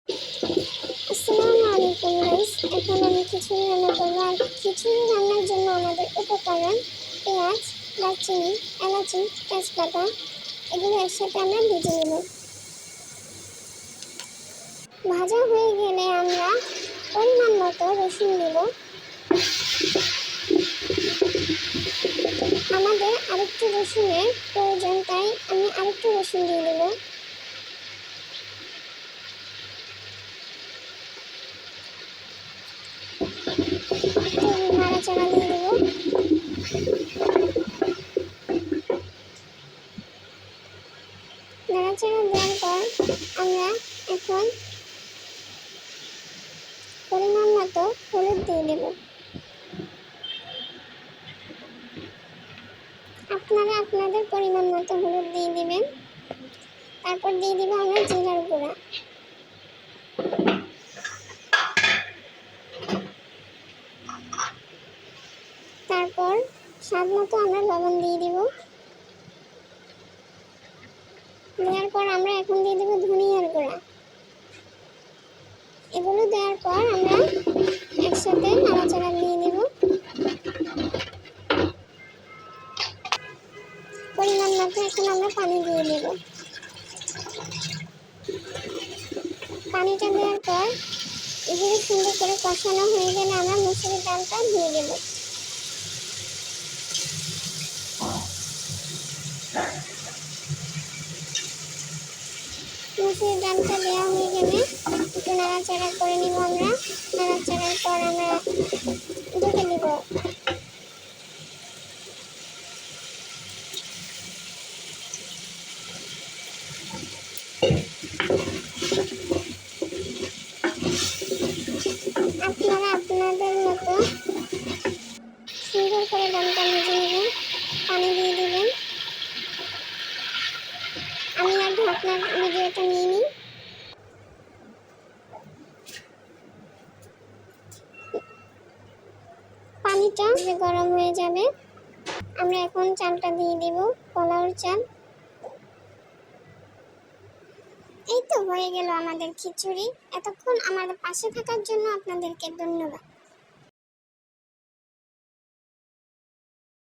আসসালামু আলাইকুম গাইস। এখন আমি খিচুড়ি রান্না করবো। আর খিচুড়ি রান্নার জন্য আমাদের উপকরণ পেঁয়াজ, দারচিনি, এলাচি, তেজপাতা এগুলো একসাথে আমরা ভেজে নেব। ভাজা হয়ে গেলে আমরা পরিমাণ মতো রসুন দেব। আমাদের আরেকটু রসুনের প্রয়োজন, তাই আমি আরেকটু রসুন দিয়ে দেবো। নাড়াচাড়া দিয়ে দেবো। নাড়াচাড়া দেওয়ার পর আমরা এখন পরিমাণ মতো হলুদ দিয়ে দেব। আপনারা আপনাদের পরিমাণ মতো হলুদ দিয়ে দিবেন। তারপর দিয়ে দিব আমরা জিরার গুঁড়া। তারপর স্বাদ মতো আমরা লবণ দিয়ে দিব। দেওয়ার পর আমরা এখন দিয়ে দেব ধনিয়ার গুঁড়া। এগুলো দেওয়ার পর আমরা একসাথে নাড়াচাড়া দিয়ে দেব। পরিমাণ মতো এখন আমরা পানি দিয়ে দেব। পানিটা দেওয়ার পর এগুলো সুন্দর করে কষানো হয়ে গেলে আমরা মুসুরির ডালটা দিয়ে দেব। মুসুরির ডালটা দেওয়া হয়ে গেলে একটু নাড়াচাড়া করে নিব আমরা। নাড়াচাড়ার পর আমরা ঢেকে দিব। আপনারা আপনাদের মতো সুন্দর করে ডালটা ভেজে নেবেন। পানি দিয়ে দেবেন। আমি আর ঢাকনার ভিডিওটা নিয়ে নিই। পানিটা গরম হয়ে যাবে। আমরা এখন চালটা দিয়ে দেব, পোলাওর চাল। এই তো হয়ে গেল আমাদের খিচুড়ি। এতক্ষণ আমাদের পাশে থাকার জন্য আপনাদেরকে ধন্যবাদ।